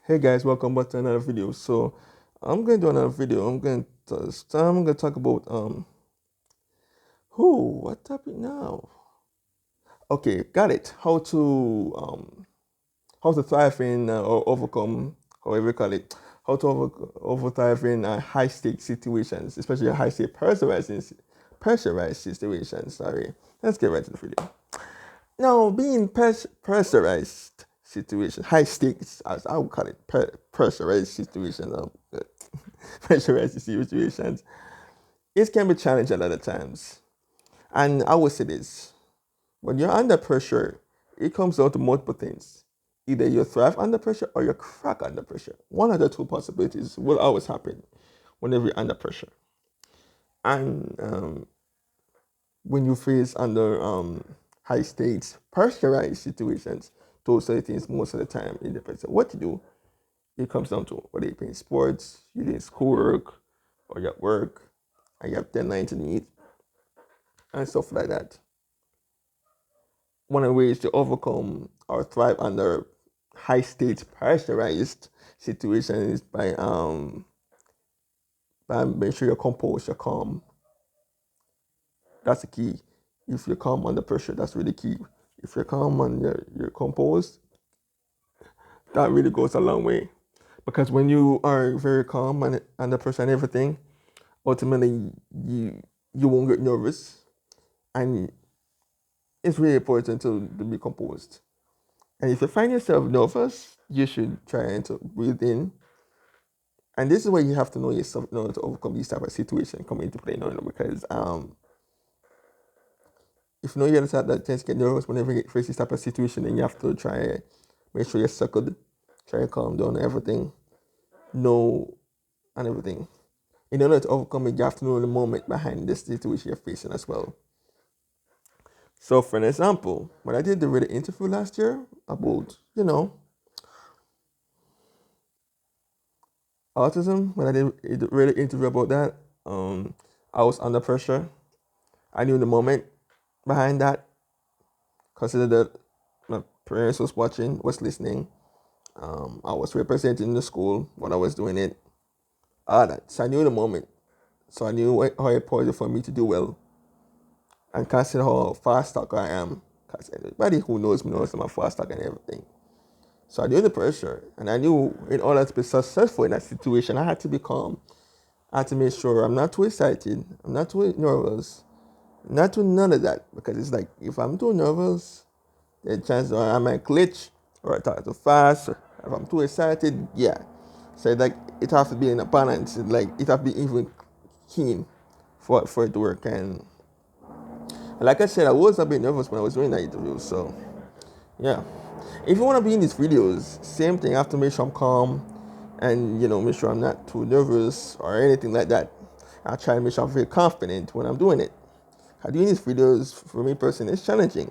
Hey guys, welcome back to another video. So I'm going to do another video. I'm going to talk about what topic now? Okay, got it. How to thrive in or overcome, however you call it, how to over thrive in high stakes situations, especially high stake pressurized situations. Sorry, let's get right to the video. Now, being pressurized situations, high stakes, as I would call it, pressurized situations, pressurized situations, it can be challenging a lot of times. And I would say this: when you're under pressure, it comes down to multiple things. Either you thrive under pressure or you crack under pressure. One of the two possibilities will always happen whenever you're under pressure. And when you face under high stakes, pressurized situations, those are the things most of the time it depends on what you do. It comes down to whether you're playing sports, you're doing schoolwork, or you're at work, and you have deadlines to meet, and stuff like that. One of the ways to overcome or thrive under high stakes pressurized situations is by making sure you're composed, you're calm. That's the key. If you're calm under pressure, that's really key. If you're calm and you're composed, that really goes a long way. Because when you are very calm and under pressure and everything, ultimately you won't get nervous, and it's really important to be composed. And if you find yourself nervous, you should try to breathe in. And this is where you have to know yourself in order to overcome these type of situations come into play. Because if you know you're the type that tends to get nervous whenever you face this type of situation, then you have to try make sure you're settled, try to calm down everything, know and everything. In order to overcome it, you have to know the moment behind this situation you're facing as well. So, for an example, when I did the radio interview last year about, autism, when I did the radio interview about that, I was under pressure. I knew the moment behind that, consider that my parents was listening. I was representing the school when I was doing it, all that. So I knew the moment. So I knew how important for me to do well, and consider how fast talker I am. Because everybody who knows me knows I'm a fast talker and everything. So I knew the pressure, and I knew in order to be successful in that situation, I had to be calm. I had to make sure I'm not too excited, I'm not too nervous, not too none of that. Because it's like if I'm too nervous, the chances are I might glitch or I talk too fast. Or if I'm too excited, yeah. So like it has to be in a balance. Like it has to be even keen for it to work. And like I said, I was a bit nervous when I was doing that interview. So yeah. If you want to be in these videos, same thing. I have to make sure I'm calm and make sure I'm not too nervous or anything like that. I try to make sure I'm very confident when I'm doing it. Doing these videos for me personally is challenging.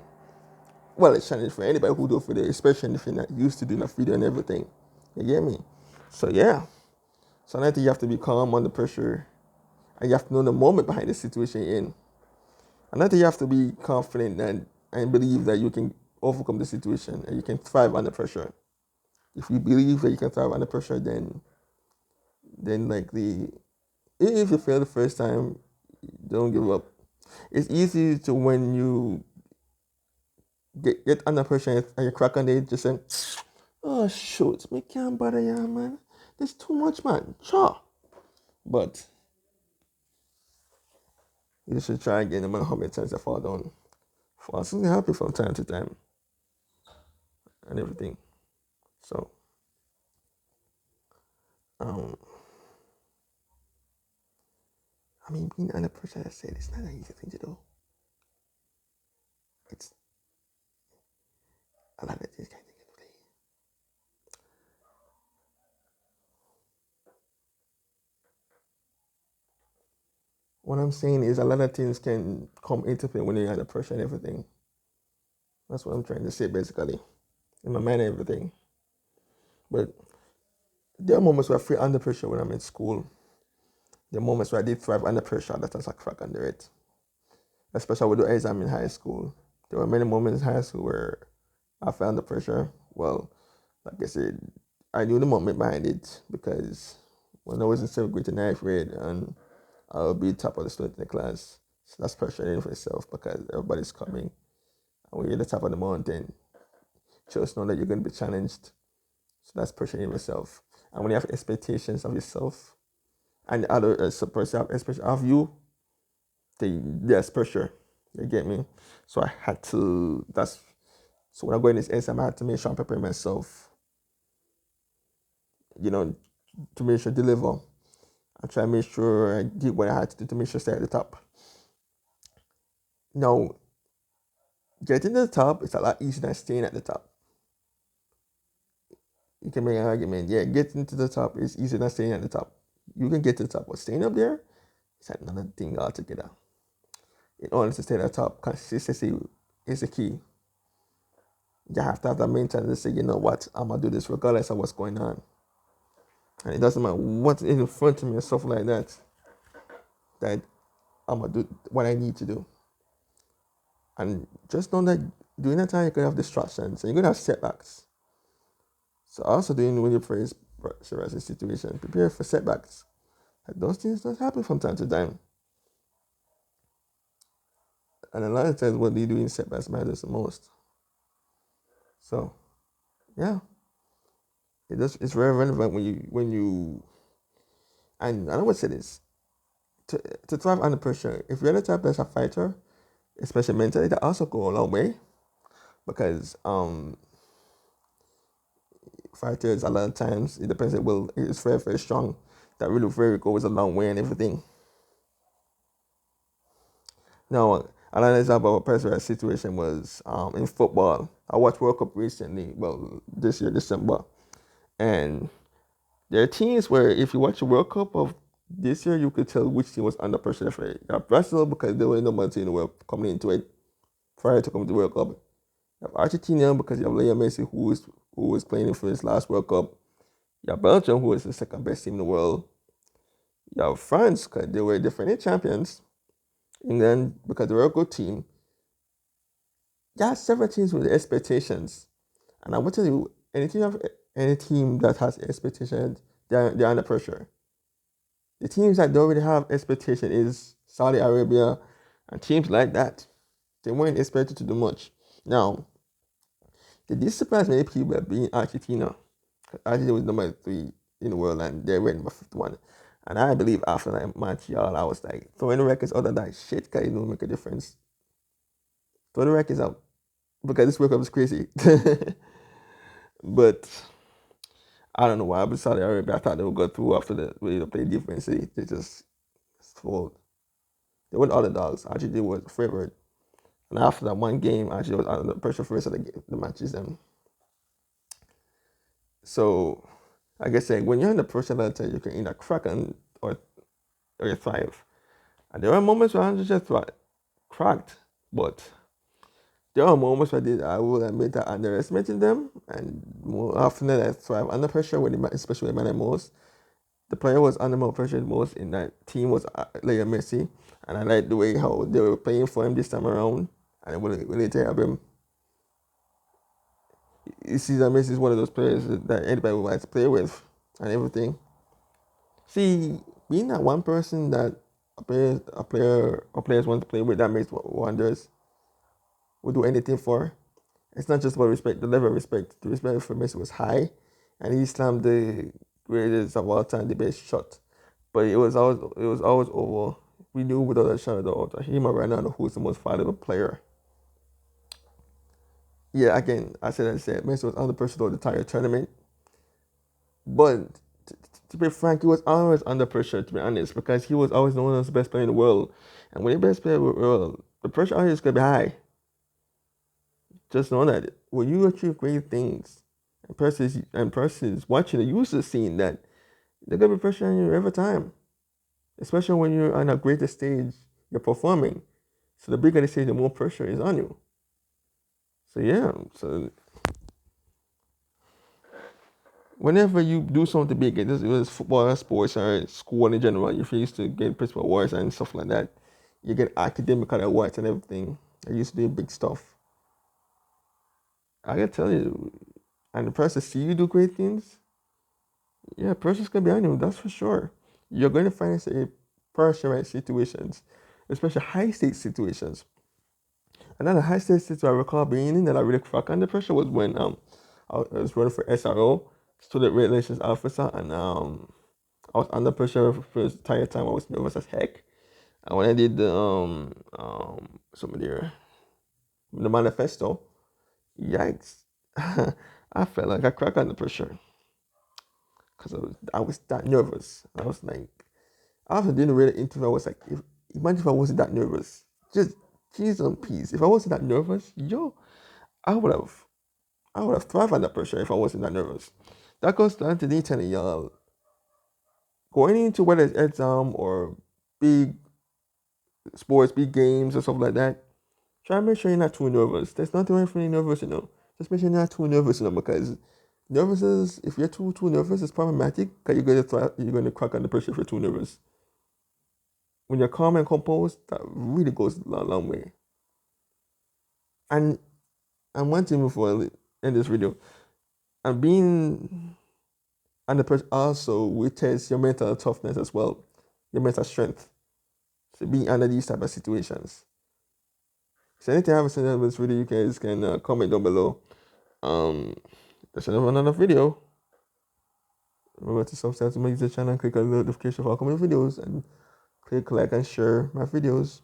Well, it's challenging for anybody who do video, especially if you're not used to doing a video and everything. You get me? So yeah. So I think you have to be calm under pressure, and you have to know the moment behind the situation you're in. And I think you have to be confident and believe that you can overcome the situation and you can thrive under pressure. If you believe that you can thrive under pressure, then like if you fail the first time, don't give up. It's easy to when you get under pressure and you crack on it, just say, "Oh shoot, me can't bother ya, man. There's too much, man. Cha." But you should try again, no matter how many times I fall down. Fall something happy from time to time and everything. So, um, I mean, being under pressure, I said, it's not an easy thing to do. It's a lot of things kind of get play. What I'm saying is a lot of things can come into play when you're under pressure and everything. That's what I'm trying to say, basically, in my mind and everything. But there are moments where I feel under pressure when I'm in school. There are moments where I did thrive under pressure. That was a crack under it. Especially with the exam in high school. There were many moments in high school where I felt under pressure. Well, like I said, I knew the moment behind it because when I was in seventh grade to ninth grade, and I'll be top of the student in the class. So that's pressure in for itself because everybody's coming. And when you're at the top of the mountain, just know that you're going to be challenged. So that's pressure in yourself. And when you have expectations of yourself and the other person have expectations of you, there's pressure. You get me? So I had to. So when I go in this exam, I had to make sure I'm preparing myself. You know, to make sure I deliver. I try to make sure I did what I had to do to make sure I stay at the top. Now, getting to the top is a lot easier than staying at the top. You can make an argument, yeah, getting to the top is easier than staying at the top. You can get to the top, but staying up there is another thing altogether. In order to stay at the top, consistency is the key. You have to have that mentality to say, you know what, I'm gonna do this regardless of what's going on. And it doesn't matter what's in front of me and stuff like that, that I'm gonna do what I need to do. And just know that during that time you're gonna have distractions and you're gonna have setbacks. So also doing when you face pressurizing situation, prepare for setbacks. Like those things don't happen from time to time. And a lot of times what they do in setbacks matters the most. So yeah. It's very relevant when you and I would say this. To thrive under pressure, if you're the type that's a fighter, especially mentally, that also go a long way. Because fighters a lot of times it depends it will it's very, very strong. That really very goes a long way and everything. Now, another example of a pressurized situation was in football. I watched World Cup recently, well, this year, December. And there are teams where if you watch the World Cup of this year, you could tell which team was under pressure for it. You have Brazil because they were the number 2 in the world coming into it prior to coming to the World Cup. You have Argentina because you have Lionel Messi who was playing for his last World Cup. You have Belgium who is the second best team in the world. You have France because they were defending champions. England because they were a good team. There are several teams with expectations. And I will tell you, any team that has expectations, they're under pressure. The teams that don't really have expectation is Saudi Arabia and teams like that. They weren't expected to do much. Now, did this surprise many people being Argentina? Argentina was number 3 in the world and they were number 51. And I believe after that Montreal, I was like, throwing the records out of that shit because it don't make a difference. Throw the records out because this World Cup is crazy. But I don't know why. But Saudi Arabia, I thought they would go through after the way they played defensively. They just fold. They were the underdogs. Actually, they were favored. And after that one game, actually, was under pressure for the rest of the matches. And so, like I said, when you're under pressure, that time you can either crack or you thrive. And there are moments where I just cracked, but there are moments where I will admit that I underestimated them, and more often than I thrive under pressure, especially when it mattered most. The player was under more pressure most in that team was Lionel Messi, and I like the way how they were playing for him this time around, and I really to help him. You see that Messi is one of those players that anybody would like to play with, and everything. See, being that one person that players want to play with, that makes wonders. Would do anything for. It's not just about respect, the level of respect. The respect for Messi was high, and he slammed the greatest of all time, the best shot. But it was always over. We knew without a shadow of a doubt that him or Ronaldo who was the most valuable player. Yeah, again, I said, Messi was under pressure the entire tournament. But to be frank, he was always under pressure, to be honest, because he was always known as the best player in the world. And when you're the best player in the world, the pressure always going to be high. Just know that when you achieve great things, and persons watching it, you should seeing that they're gonna be pressure on you every time. Especially when you're on a greater stage, you're performing. So the bigger the stage, the more pressure is on you. So yeah, so whenever you do something big, it was football, sports, or school in general, if you used to get principal awards and stuff like that, you get academic awards and everything. I used to do big stuff. I can tell you, and the person see you do great things, Yeah, pressure's gonna be on you, that's for sure. You're going to find yourself in pressurized situations, especially high stakes situations. Another high stakes situation I recall being in that I really cracked under pressure was when I was running for SRO, student relations officer, and I was under pressure for the entire time. I was nervous as heck. And when I did some of the manifesto, yikes, I felt like I cracked under pressure because I was that nervous. I was like, after doing the radio interview, I was like, imagine if I wasn't that nervous. Just cheese on peas. If I wasn't that nervous, yo, I would have I would have thrived under pressure if I wasn't that nervous. That goes down to me telling y'all, going into whether it's exam or big sports, big games or stuff like that, try and make sure you're not too nervous. There's nothing wrong with being nervous. Just make sure you're not too nervous, because nervous is, if you're too nervous, it's problematic because you're going to crack under pressure if you're too nervous. When you're calm and composed, that really goes a long way. And one thing before I end this video, and being under pressure also will test your mental toughness as well, your mental strength. So being under these type of situations. So anything I have to say about this video, you guys can comment down below. That's another video. Remember to subscribe to my YouTube channel and click on the notification for upcoming videos and click like and share my videos.